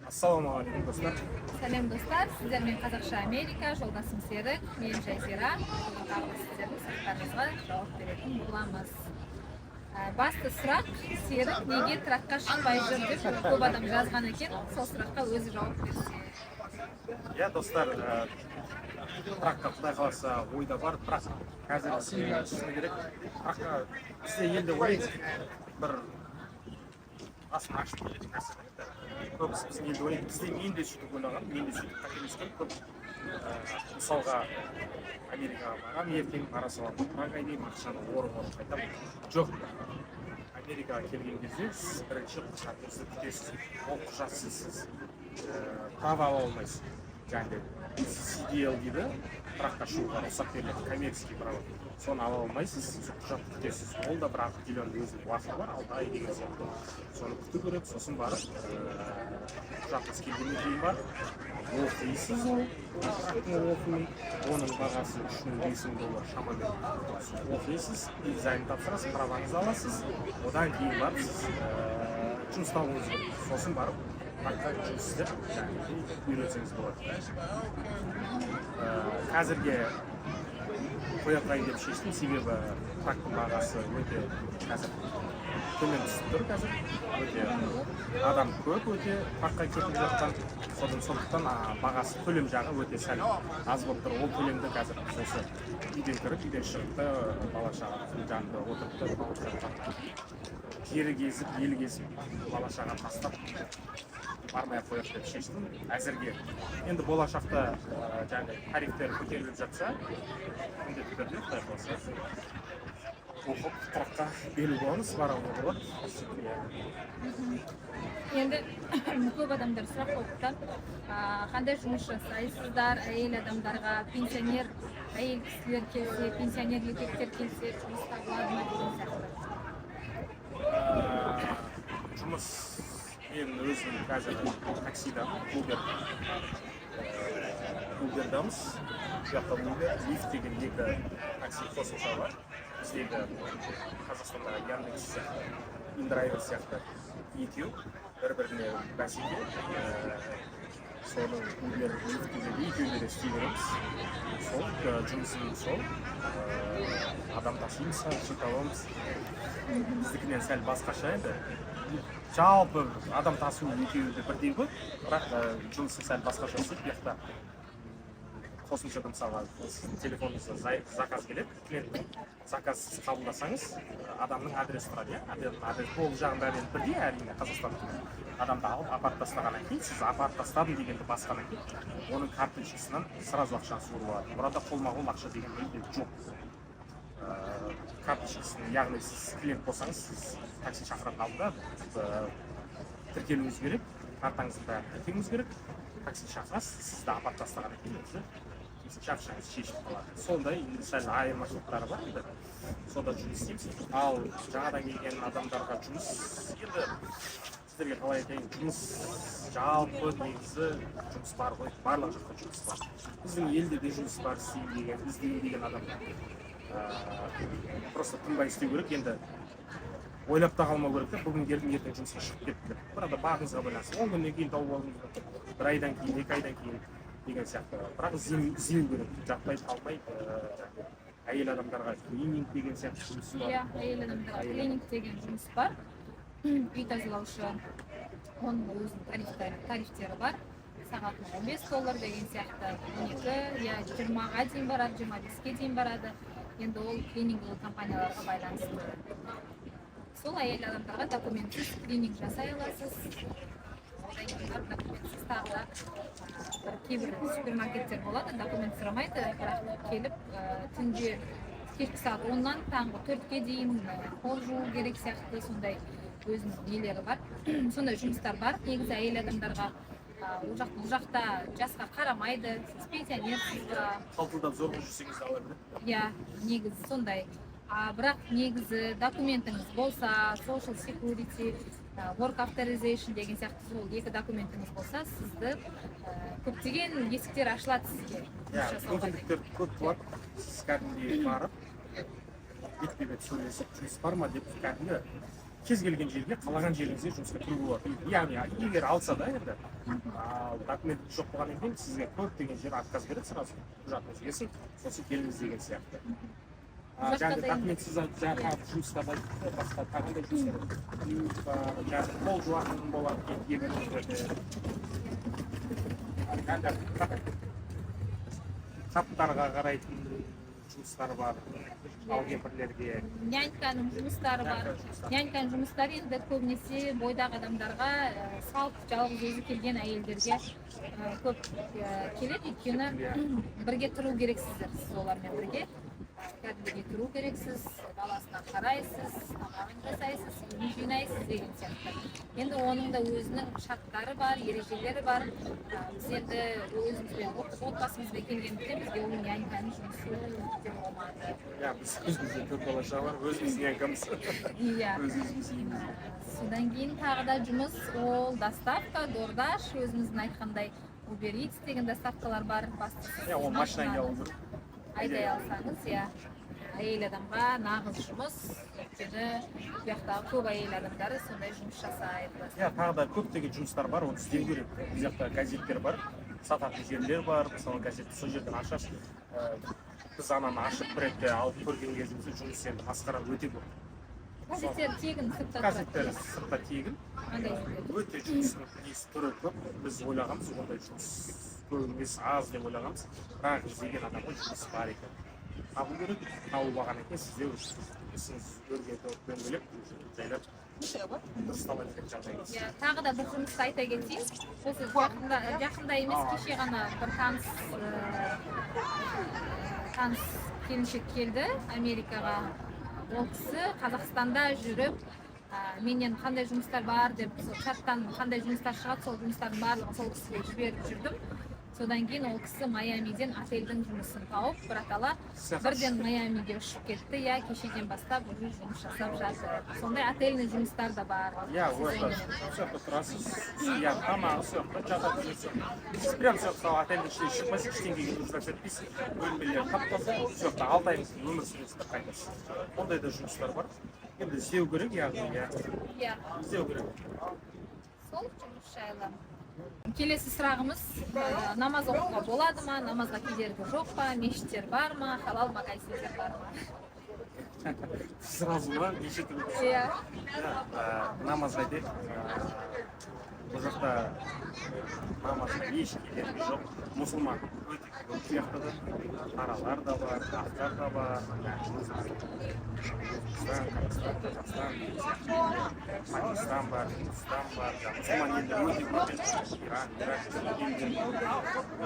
Ассалаумағалейкум достар. Сәлем достар, сіздермен Қазақша Америка, жолдасым Серік, мен Жайсира. Бүгін сіздердің сұрақтарыңызға жауап беретін боламыз. Басты сұрақ, Серік неге тракқа шықпай жүр деп көп адам жазған екен, сол сұраққа өзі жауап берсе. Иә достар, тракқа құдай қаласа ойда бар, бірақ қазір шыны керек, тракқа бізде елде ойлайды бір асын ашып келетін нәрсе. Көбісі біздің елде ойлайды, бізде мен де сөйтіп ойлаған, мен де сөйтіп қателескен көп. Мысалға Америкаға барам, ертең бара саламын, бірақ айдаймын ақшаны орып қайтамын. Жоқ, Америкаға келген кезде сіз бірінші құжатыңызды күтесіз, ол құжатсыз сіз права ала алмайсыз. Және CDL дейді, тракқа шығуға рұқсат беріледі, коммерческий права. Соны ала алмайсыз, сол құжатты күтесіз. Ол да бір определенный өзінің уақыты бар, 6 ай деген сияқты. Соны күту керек, сосын барып құжатыңыз келгеннен кейін барып оқисыз ол трактың оқуын, оның бағасы $3500 шамамен оқисыз, дизайн тапсырасыз, праваңызды аласыз, одан кейін барып сіз жұмыс табуыңыз керек. Сосын барып тракқа жұмыс істеп, үйренсеңіз болады. Қазірге қоя тұрайын деп шештім, себебі трактың бағасы өте қазір төмен түсіп тұр қазір. Өте адам көп, өте тракқа кетіп жатқан. Сондықтан бағасы төлем жағы өте сәл аз болып тұр. Ол төлемді қазір сосы үйден кіріп, үйден шығыпты, бала шағаның жанында отырыпты, жері кезіп, ел кезіп, бала шағаны тастап бармай қояды деп шештім. Әзірге енді болашақта тарифтер көтеріліп жатса, міндетті түрде құдай қаласа оқып тракқа бел буамыз, баруға болады. Енді көп адамдар сұрақ қойыпты, қандай жұмыс жасайсыздар, әйел адамдарға, пенсионер әйел кісілер келсе, пенсионер еркектер келсе, жұмыс табылады ма деген сияқты. Жұмыс мен өзім қазір таксида, Uber'дамыз. Жақта Uber, Lyft деген екі такси қосымша бар. Біздегі Қазақстандағы Яндекс сияқты, InDriver сияқты екеу бір-біріне бәсеке. Соның Uber, Lyft'інде екеуінде де істей береміз. Сол жұмысым сол. Адам тасимыз, жүк аламыз. Біздікінен сәл басқаша енді. Жалпы адам тасу екеуі де бірдей ғой, бірақ жұмысы сәл басқаша істейді. Яқта қосымшада мысалға телефоныңызға заказ келеді, клиенттің заказсыз қабылдасаңыз, адамның адресі тұрады. Адрес ол жағында бірдей, әрине Қазақстанда. Адамды алып апарып тастағаннан кейін, сіз апарып тастадым дегенді басқаннан кейін, оның карточкасынан сразу ақшаны суырып алады. Мұрада қолма-қол ақша деген мүлде жоқ. Карточкасын, яғни сіз клиент болсаңыз, сіз такси шақыратын алдында тіркелуіңіз керек, картаңызды бәрін тіркеуіңіз керек, такси шақырасыз, сізді апарып тастағаннан кейін өзі ақшаңыз шешіп қалады. Сондай сәл айырмашылықтары бар еді. Сонда жұмыс істейміз. Ал жаңадан келген адамдарға жұмыс, енді сіздерге қалай айтайын, жұмыс жалпы негізі жұмыс бар ғой, барлық жақта жұмыс бар. Біздің елде де жұмыс бар, іздейін деген адамдар. Просто тынбай істеу керек, енді ойлап та қалмау керек те, бүгін келдім, ертең жұмысқа шығып кетті деп. Бірақ бағыңызға байланысты, 10 күннен кейін тауып алуыңыз мүмкін, 1 айдан кейін, 2 айдан кейін деген сияқты. Бірақ іздеу керек, жатпай қалмай, әйел адамдарға клининг деген сияқты жұмыс бар. Иә, әйел адамдарға клининг деген жұмыс бар. Үй тазалаушы, оның өзінің тарифтері бар. Сағатына $15 деген сияқты, 12, я 20-ға дейін барады, 25-ке дейін барады. Енді ол клининг компанияларға байланысты. Сол әйел адамдарға документсіз клининг жасай аласыз. Одан кейін документсіз тағы да кейбір супермаркеттер болады, документ сұрамайды, бірақ келіп түнде кешкі сағат 10-нан таңғы 4-ке дейін қол жуу керек сияқты, сондай өзінің нелері бар. Сондай жұмыстар бар. Негізі әйел адамдарға бұл жақта жасқа қарамайды, сіз пенсионерсіз ба, қалтылдап зорға жүрсеңіз ала біледі. Иә, негізі сондай. Бірақ негізі документіңіз болса, social security, work authorization деген сияқты сол екі документіңіз болса, сізді көптеген есіктер ашылады сізге. Мүмкіндіктер көп болады. Сіз кәдімгідей барып, бетпе-бет сөйлесіп, жұмыс бар ма деп кәдімгі кез келген жерге қалаған жеріңізге жұмысқа кіруге болады. Яғни егер алса да енді документ жоқ болғаннан кейін сізге көптеген жер отказ береді сразу, құжатыңыз келсін, сосын келіңіз деген сияқты. Жаңағы документсіз жаңағы жұмыстарда басқа қандай жұмыстар жаңағы қол жуатын болады кейбір жерде. Қаптарға қарайтын жұмыстар бар, алгебрлерге. Няньканың жұмыстары бар. Няньканың жұмыстары енді көбінесе бойдағы адамдарға, салт жалғыз өзі келген әйелдерге көп келеді, өйткені бірге тұру керексіздер, сіз олармен бірге. Кәдімгідей тұру керексіз, баласына қарайсыз, тамағын жасайсыз, үйін жинайсыз деген сияқты. Енді оның да өзінің шарттары бар, ережелері бар. Біз енді өзімізбен, отбасымызбен келгендіктен бізге ол няньканың жұмысы өте болмады. Біз өзімізде 4 бала бар, өзіміз нянькамыз. Иә. Содан кейін тағы да жұмыс, ол доставка, DoorDash, өзіміздің айтқандай Uber Eats деген доставкалар бар. Ол машинаны алып айдай алсаңыз, әйел адамға нағыз жұмыс, өйткені бұяқтағы көп әйел адамдары сондай жұмыс жасайды. Тағы да көптеген жұмыстар бар, оны істеу керек. Бұл жақта газеттер бар, сататын жерлер бар, мысалы газетті сол жерден ашасыз. Біз ананы ашып бір ретте алып көрген кезімізде жұмыс енді масқара өте көп. Газеттер тегін сыртта тұрады. Газеттер сыртта тегін. Өте жұмыстың түрі көп. Біз ойлағанбыз, ондай жұмыс көп емес, аз деп ойлағанбыз. Бірақ іздеген адамға жұмыс бар екен. Табу керек, тауып алғаннан кейін сізде ісіңіз өрге дөңгелеп, жайлап дұрыстала берген жағдайыңыз. Тағы да бір жұмысты айта кетейін. Осы жақында емес, кеше ғана бір таныс келіншек келді Америкаға. Ол кісі Қазақстанда жүріп, менен қандай жұмыстар бар деп, чаттан қандай жұмыстар шығады, сол жұмыстардың барлығын сол кісіге жіберіп жүрдім. Содан кейін ол кісі Майамиден отельдің жұмысын тауып, біратала бірден Майамиге ұшып кетті, кешеден бастап жұмыс жасап жатыр. Сондай отельный жұмыстар да бар. Сояқта тұрасыз, тамағы сояқта жататын жүрсіз. Сіз прям сояқта отельдің ішіне шықпайсыз, ештеңеге жұмыстап етпейсіз, бөлмелер тап-таза, сояқта 6 ай өмір сүресіз қайтасыз. Ондай да жұмыстар бар. Енді іздеу керек, іздеу керек. Сол жұмыс жайлы. Келесі сұрағымыз, намаз оқуға болады ма, намазға кедергі жоқ па, мешіттер бар ма, халал магазиндер бар ма? Сразу ма, неше түрлі? Намазға деп, бұл жақта намазға еш кедергі жоқ. Мұсылман өте көп сияқтыды, аралар да бар, ақтар да бар, Өзбекстан, Қазақстан, Қазақстан, Пакистан бар, Үндістан бар, мұсылман елдер өте көп, Иран, Ирак,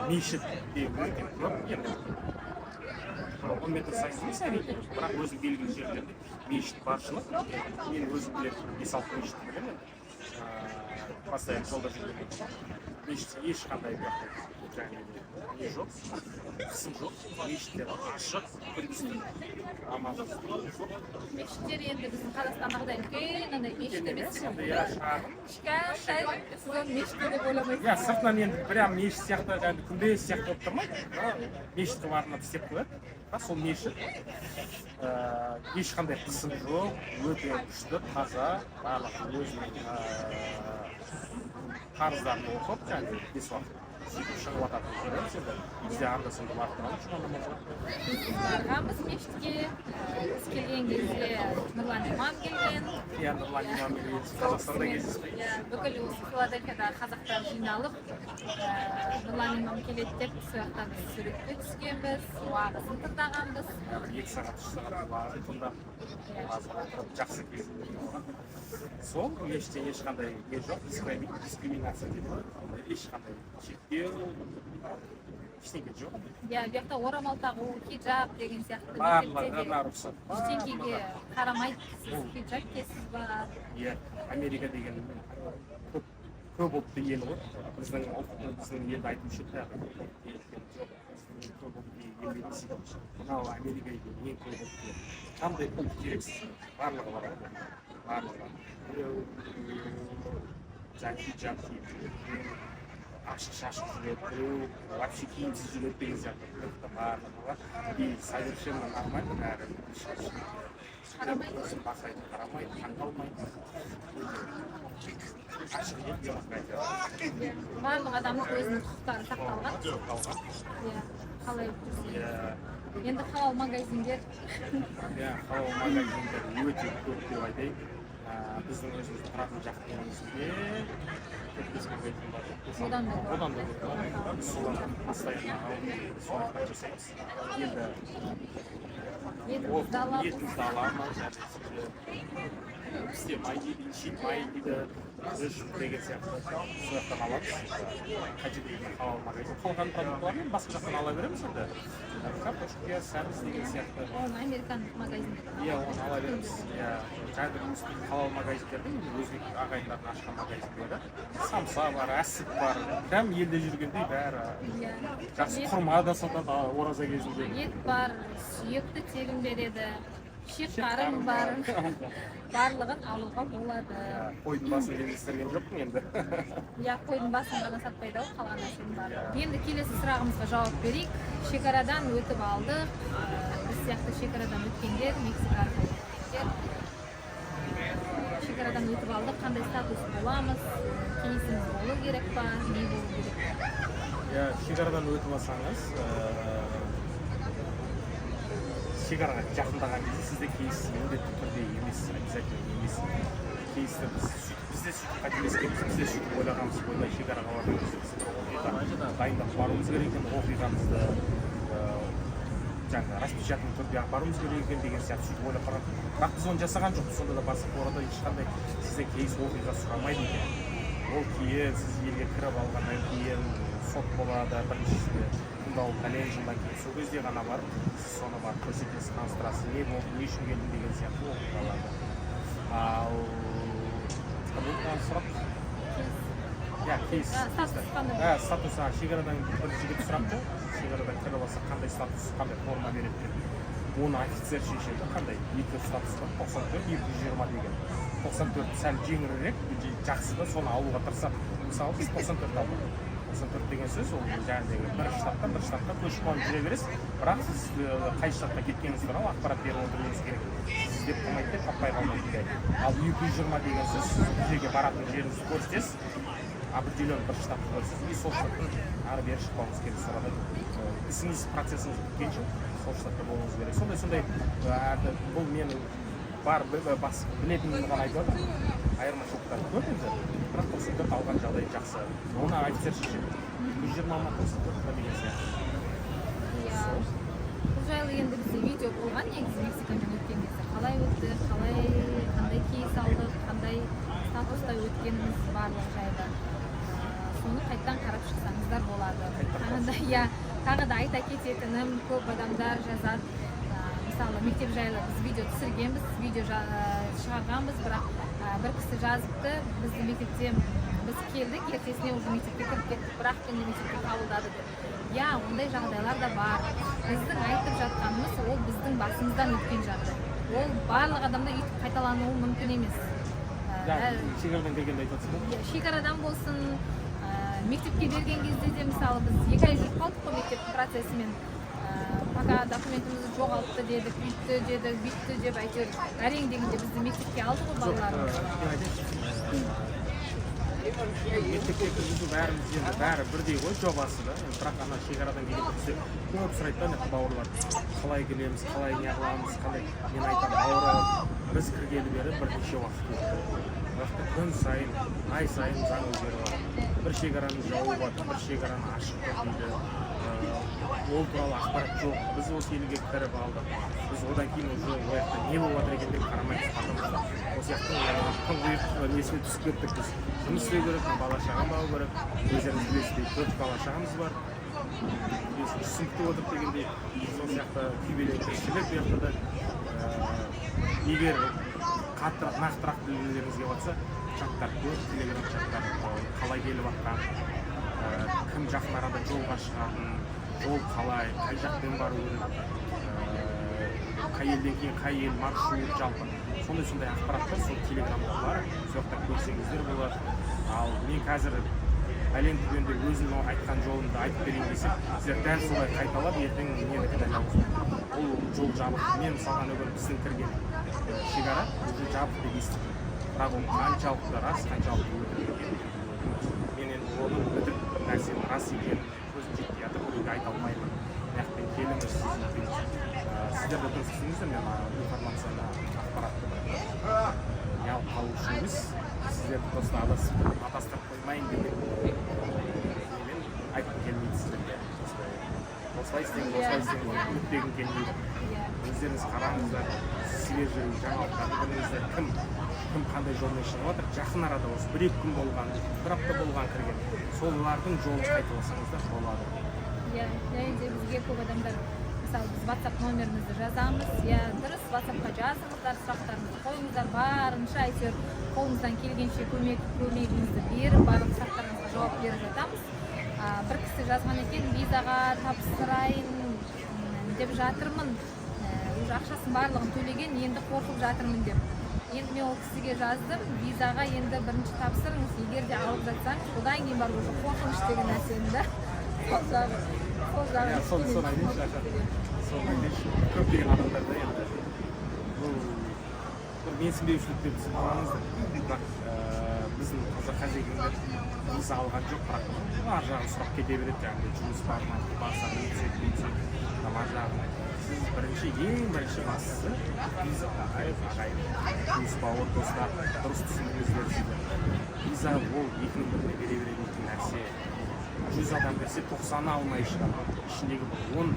мешіт де өте көп енді. 10 метр сайын емес әрине, бірақ өзі белгілі жерлерде мешіт баршылық. Мен өзім білетін 5-6 мешітті білемін. Постоянно жолда жүрген. Мешітте ешқандай не жоқ, қысым жоқ, мешіттер ашық, күндізгі намазы жоқ. Мешіттер енді біздің Қазақстандағыдай үлкен, мешіт емес. Кішкентай, сіз оны мешіт деп ойламайсыз. Сыртынан енді прям мешіт сияқты, күмбез сияқты болып тұрмайды. Мешітті барына істеп қояды. Сол мешіт ешқандай қысым жоқ, өте күшті, таза, барлық өзінің қарыздарын оқып, 5 уақыт сөйтіп шығып ататын көреміз енді. Бізде анда-санда барып тұрамыз жұма намазға. Барғанбыз мешітке, біз келген кезде Нұрлан имам келген. Нұрлан имам келген, Қазақстанда кездеспей. Бүкіл осы Филадельфиядағы қазақтар жиналып, Нұрлан имам келеді деп, сол жақта біз суретке түскенбіз, уағызын тыңдағанбыз. 2 сағат, 3 сағат уағызын тыңдап, жақсы кезінде болған. Сол мешітте ешқандай не жоқ, дискриминация деп ешқандай шектеу, ештеңе жоқ. Бұяқта орамал тағу, хиджаб деген сияқты барлығына рұқсат бар. Ештеңеге қарамайды, сіз хиджаб киесіз ба? Америка деген көп ұлтты ел ғой. Біздің елді айтушы көп ұлтты ел дейсіз. Мынау Америка ең көп ұлтты. Қандай ұлт керексіз? Барлығы бар. Барлығы. Хиджаб киіп ашық-шашық жүреді, біреу вообще киімсіз жүреді деген сияқты барлығы бар. И совершенно нормально бәрі. Қарамайды. Бақайды, қарамайды, таңқалмайды. Ашық ел демократия. Барлық адамның өзінің құқықтары сақталған. Сақталған. Иә, қалай жүрсе. Иә. Енді халал магазиндер Иә, халал магазиндер өте көп деп айтайын. Біздің өзіміз тұратын жақтың өзінде 4-5 магазин бар. Одан да Одан да көп бар. Біз солардан постоянно алып солардан жасаймыз. Енді етімізді аламыз. етімізді аламыз, бізде май дейді, шит май дейді, үш деген сияқты сол жақтан аламыз. Қажет ететін халал магазин. Қалған продуктылармен басқа жақтан ала береміз енді. Картошка, сәбіз деген сияқты. Оны американдық магазиндер. Иә, оны ала береміз. Иә, қазір халал магазиндердің өзбек ағайындардың ашқан магазиндері. Самса бар, әсіп бар. Прям елде жүргендей бәрі. Иә. Жақсы құрма да сатады ораза кезінде. Ет бар, сүйекті тегін береді, шекқарын бар. Барлығын алуға болады. Қойдың басын кездестірген жоқпын енді. Иә, қойдың басын ғана сатпайды ау, қалған нәрсенің бар. Енді келесі сұрағымызға жауап берейік. Шекарадан өтіп алдық. Біз сияқты шекарадан өткендер, Мексика арқылы өткендер. Шекарадан өтіп алдық, қандай статус боламыз? Кейсіміз болу керек па? Не болу керек? Иә, шекарадан өтіп алсаңыз, шекараға жақындаған кезде сізде кейс міндетті түрде емес, обязательно емес. Кейсті бізде сөйтіп қателескенбіз, бізде сөйтіп ойлағанбыз, ойбай шекараға барған кезде біз бір оқиға дайындап баруымыз керек екен, оқиғамызды жаңағы распечатанный түрде апаруымыз керек екен деген сияқты сөйтіп ойлап барған. Бірақ біз оны жасаған жоқпыз, сонда да барсақ орада ешқандай сізден кейс оқиға сұрамайды екен. Ол кейін сіз елге кіріп алғаннан кейін сот болады, біріншісінде тыңдау пәлен жылдан кейін сол кезде ғана барып сіз соны барып көрсетесіз, таныстырасыз, не болды, не үшін келдің деген сияқты оқиғаларды. Ал сұрақ? Иә, кейс. Статус қандай? Статус, шекарадан бір жігіт сұрапты, шекарадан кіріп алса қандай статус, қандай форма береді деп. Оны офицер шешеді, қандай екі статус бар, 94, 220 деген. 94 сәл жеңілірек, жақсы да соны алуға тырысады. Мысалы біз 94 алдық. 94 деген сөз ол жаңағы бір штатқа көшіп қонып жүре бересіз, бірақ сіз қай штатқа кеткеніңіз туралы ақпарат беріп отыруыңыз керек. Сіз іздеп қоймайды деп таппай қалмайды. Ал 220 деген сөз сіз бір жерге баратын жеріңізді көрсетесіз, определен бір штатты көрсетесіз, и сол штаттан ары бері шықпауыңыз керек сұрады. Ісіңіз процесіңіз біткенше сол штатта болуыңыз керек. Сондай бұл менің бар білетінімді ғана айтып жатыр. Айырмашылықтары көп енді, бірақ 94 алған жағдай жақсы. Оны офицер шешеді. 220 ма 94 деген сияқты. Бұл жайлы енді бізде видео болған, негізі Мексикамен өткен кезде. Қалай өтті, қандай кейс алдық, қандай статуста өткеніміз барлық жайлы. Соны қайттан қарап шықсаңыздар болады. Тағы да айта кететінім, көп адамдар жазады. Мысалы, мектеп жайлы біз видео түсіргенбіз, видео шығарғанбыз, бірақ бір кісі жазыпты, біздің мектепте біз келдік, ертесіне уже мектепке кіріп кеттік, бірақ күнде мектепке қабылдады деп. Иә, ондай жағдайлар да бар. Біздің айтып жатқанымыз ол біздің басымыздан өткен жағдай. Ол барлық адамда үйтіп қайталануы мүмкін емес. Шекарадан келгенде айтып отырсыз ба? Шекарадан болсын, мектепке берген кезде де мысалы біз 2 ай жүріп қалдық қой мектеп процесімен. Пока документімізді жоғалтты дедік, үйтті дедік, бүйтті деп әйтеуір әрең дегенде бізді мектепке алды ғой балаларымыз. Мектепке кіргізу бәрі бірдей ғой жобасы да. Бірақ ана шекарадан келген бізде көп сұрайды да бауырлар. Қалай келеміз, қалай не қыламыз, қалай. Мен айтамын, бауыры біз кіргелі бері бірнеше уақыт өтті. Бірақ күн сайын, ай сайын заң өзгеріп жатыр. Бір шекараны жауып жатыр, бір шекараны ашып дейді. Ол туралы ақпарат жоқ. Біз осы елге кіріп алдық. Біз одан кейін уже ояқта не болып жатыр екен деп қарамаймыз. Осы сияқты тұңғиық несіне түсіп кеттік біз. Жұмыс істеу керек, бала шағам бағу керек. Өздеріңіз білесіздей 4 бала шағамыз бар. Түсін күтіп отырып дегендей, сол сияқты күйбелең тіршілік bu yoqda da егер нақтырақ білгілеріңіз келіп жатса, чаттар көп, телеграм чаттар қалай келіп жатқан, кім жақын арада жолға шығатын, жол қалай, қай жақпен бару керек, қай елден кейін қай ел маршрут жалпы. Сондай ақпараттар сол телеграмда бар, сол жақта көрсеңіздер болады. Ал мен қазір әлем түгенде өзінің айтқан жолымды айтып берейін десем, сіздер дәл солай қайталап, ертең мені кінәлауыңыз. Ол жол жабық. Мен мысалға бүгін біздің кірген шекара уже жабық деп естідім. Бірақ ол қаншалықты рас, қаншалықты өтірік екенін мен енді оның өтірік нәрсенің рас екенін көзім жетпей жатыр, біреуге айта алмаймын. Мынаяқпен келіңіз, сіздер де дұрыс түсініңіздер, мен информацияны, ақпаратты неғып қалу үшін емес, сіздерді просто адастырып қоймайын деген мен айтқым келмейді сіздерге. Осылай істеңіз, үміттегім келмейді. Өздеріңіз қараңыздар, свежий жаңалықтарды біліңіздер, кім қандай жолмен шығып жатыр. Жақын арада осы 1-2 күн болған, 1 апта болған кірген, солардың жолын қайталасаңыздар болады. Және де бізге көп адамдар, мысалы біз WhatsApp номерімізді жазамыз, дұрыс WhatsAppқа жазыңыздар, сұрақтарыңызды қойыңыздар, барынша әйтеуір қолымыздан келгенше көмегімізді беріп, барлық сұрақтарыңызға жауап беріп жатамыз. Бір кісі жазған екен, визаға тапсырайын деп жатырмын, уже ақшасын барлығын төлеген, енді қорқып жатырмын деп. Енді мен ол кісіге жаздым, визаға енді бірінші тапсырыңыз, егер де алып жатсаңыз, одан кейін бар уже қорқыныш деген нәрсені да. Соны айтайыншы, көптеген адамдарда енді бұл бір менсінбеушілік деп түсініп қаламыздар. Бірақ біздің қазіргілер виза алған жоқ, бірақ ар жағын сұрап кете береді, жаңағыдай жұмыс барма, барсаң өтсек, ар жағын. Сіз ең бірінші бастысы виза ағайын, туыс бауыр, достар, дұрыс түсіндіңіздер сіздер. Виза ол екінің біріне бере беретін нәрсе. 100 адам берсе 90-ы алмай шығады. Ішіндегі 10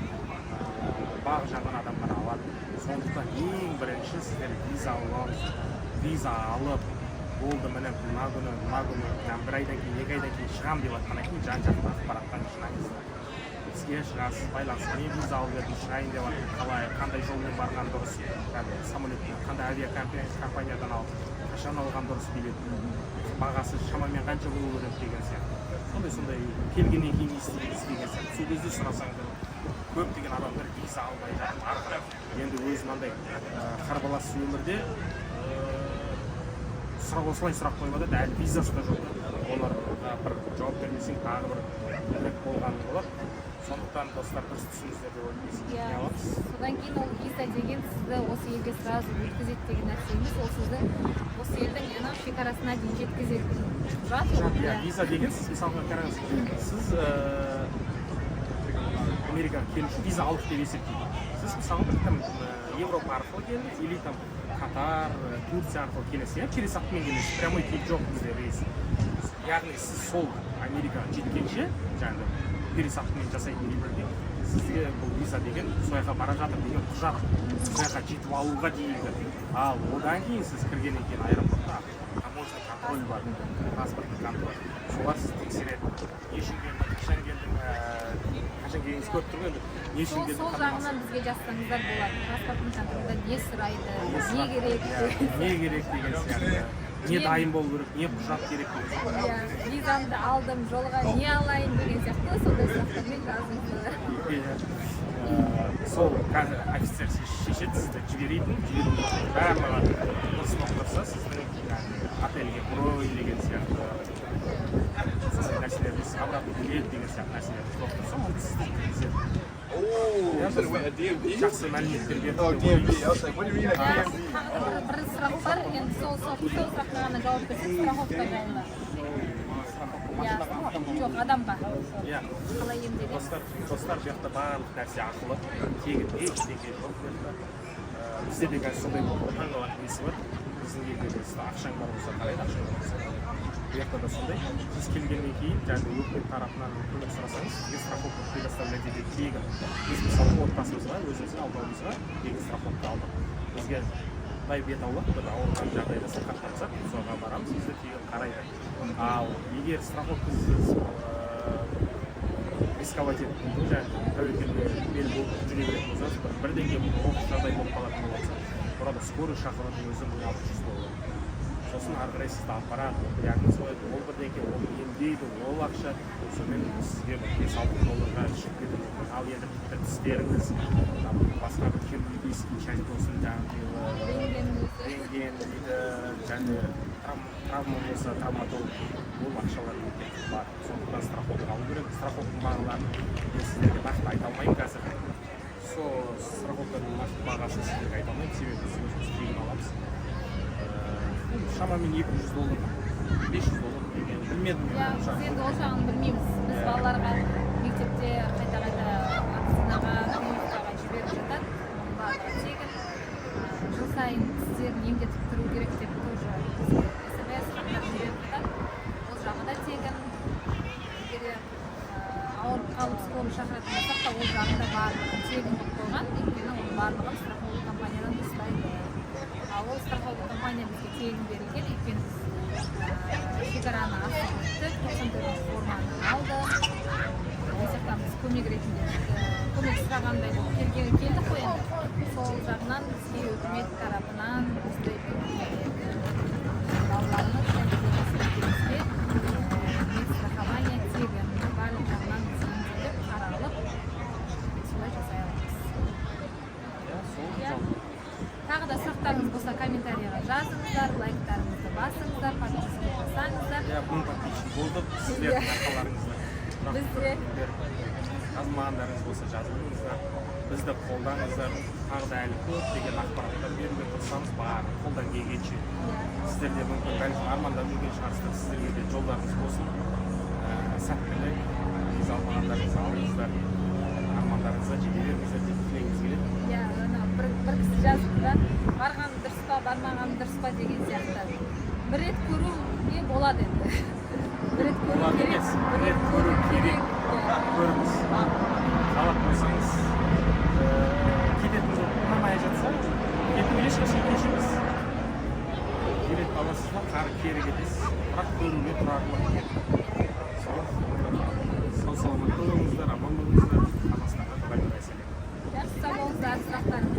бағы жағын адамдар алады. Сондықтан ең бірінші сіздер виза алып, болды міне мына күні, бір айдан кейін, 2 айдан кейін шығам деп жатқаннан кейін жан-жақты ақпараттан жинаңыздар. Бізге шығасыз, байланысқа мен виза алып едім, шығайын деп жатыр, қалай, қандай жолмен барған дұрыс, самолетпен, қандай авиакомпаниядан алып, қашан алған дұрыс билет, бағасы шамамен қанша болу керек деген сияқты. Сондай келгеннен кейін естігіңіз деген сияқты. Сол кезде сұрасаңдар, көптеген адамдар виза алмай жатыр. Ары қарай енді өз мынандай қарбалас өмірде осылай сұрақ қойып жатады, әлі визасы да жоқ. Оларға бір жауап бермесең тағы бір көбірек болған болады. Сондықтан достар дұрыс түсініңіздер деп ойлаймыз. Содан кейін ол виза деген сізді осы елге сразу өткізеді деген нәрсе емес, ол сізді осы елдің шекарасына дейін жеткізеді. Виза деген сіз мысалға қараңыз, сіз Америкаға келу үшін виза алып деп есептейді. Сіз мысалға Европа арқылы келдіңіз, или Катар, Турция арқылы келесіз, пересадкамен келесіз, прямой келіп жоқ бізде рейс. Яғни сіз сол Америкаға жеткенше, жаңағы пересадкамен жасайтын елдерде сізге бұл виза деген сояққа бара жатыр деген құжат, сояққа жетіп алуға дейінгі. Ал одан кейін сіз кіргеннен кейін аэропортта таможня контроль бар, паспортный контроль. Солар сіз тексереді. Не үшін келдің, қашан келгеніңіз көріп тұрмын енді. Не үшін келдің? Сол жағынан бізге жазсаңыздар болады. Паспортный контрольда не сұрайды, не керек деген сияқты. Не дайын болу керек, не құжат керек деген сияқты. Визамды алдым, жолға не алайын деген сияқты, сондай сұрақтармен жазыңыздар. Сол қазір офицер шешеді, сізді жіберетін, барлығы дұрыс болып тұрса, сіздің отельге бронь деген сияқты нәрселеріңіз, обратно билет деген сияқты нәрселеріңіз болып тұрса, оны сізді жеткізеді. Жақсы мәліметтер беріп бір сұрақ бар, енді сол сұраққа ғана жауап берсек, страховка жайлы. Жоқ, адамға. Қалай емделеді? Достар, бұл жақта барлық нәрсе ақылы, тегін, ештеңе жоқ. Бізде де қазір сондай таңғалатын несі бар. Біздің елде ақшаң бар болса, қалайды ақшаң бар болса. Бұл жақта да сондай. Сіз келгеннен кейін, жаңағы өкімет тарапынан көмек сұрасаңыз, сізге страховка предоставлять етеді тегін. Біз мысалы отбасымызға, өзіміздің алдауымызға тегін страховка алдық. Бізге құдай бет аулақ, бір ауырған жағдайда сырқаттансақ, соға барамыз, бізді тегін қарайды. Ал егер страховкасыз рисковать етіп, тәуекелге бел болып жүре беретін болсаңыз, бірдеңе оқыс жағдай болып қалатын болса, орада скорый шақырудың өзі $600. Сосын ары қарай сізді аппарат, диагноз қойды, ол бірдеңе, оны емдейді, ол ақша, сонымен сізге $5-6 шығып кетеді. Ал енді тістеріңіз, басқа бір хирургический часть болсын, рентген дейді, және травма болса, травматолог, ол ақшалар өте бар. Сондықтан страховка алу керек. Страховка бағаларын мен сіздерге нақты айта алмаймын қазір. сол страховканың бағасын сіздерге айта алмаймын, себебі біз өзіміз тегін аламыз. Шамамен $200, $500 білмедім. иә біз енді ол жағын білмейміз. Біз балаларға мектепте қайта-қайта вакцинаға клиникаға жіберіп жатады, оның барлығы тегін. Жыл сайын сіздерін емдетіп тұру керек деп тоже СМС хаттар жіберіп жатады, ол жағы да тегін. Егер ауырып қалып скорый шақыратын болсақ та ол жағы да барлығы тегін болып қойған, өйткені оның барлығын страховой компаниядан ұстайды. Ол страховой компания бізге тегін берілген, өйткені біз шекараны асып өттік, 94 форманы алды. Ол жақтан біз көмек ретінде көмек сұрағандай болып келдік қой енді. Сол жағынан бізге үкімет тарапынан осындай балаларымыз медстрахование тегін барлық жағынан біз емделіп, қаралып, солай жасай аламыз. Тағы да сұрақтарыңыз болса комментарияға жазыңыздар, лайктарыңызды басыңыздар, подписка жасаңыздар. Мың подписчик болдық, сіздердің арқаларыңызда. Бізде жазмағандарыңыз болса жазылыңыздар, бізді қолдаңыздар. Тағы да әлі көптеген ақпараттар беруге тырысамыз, барлық қолдан келгенше. Сіздер де мүмкін бәлкім армандап жүрген шығарсыздар, сіздерге де жолдарыңыз болсын. Сәттілік, виза алғандарыңызды алыңыздар, армандарыңызға жете беріңіздер деп тілегіміз келеді. иә, бір кісі жазды да, барған дұрыс па, бармаған дұрыс па деген сияқты. Бір рет көру не болады енді. Бір рет көру керек. Бір рет көру керек. Көріңіз. Қалап қойсаңыз, кететін жоқ ұнамай жатса, кету ешқашан кеш емес. Билет аласыздар, қары кері кетесіз, бірақ көруге тұрарлық ет. Сол саламат болыңыздар, аман болыңыздар. Қазақстанға бай-бай сәлем. Жақсы сау болыңыздар, сұрақтарыңыз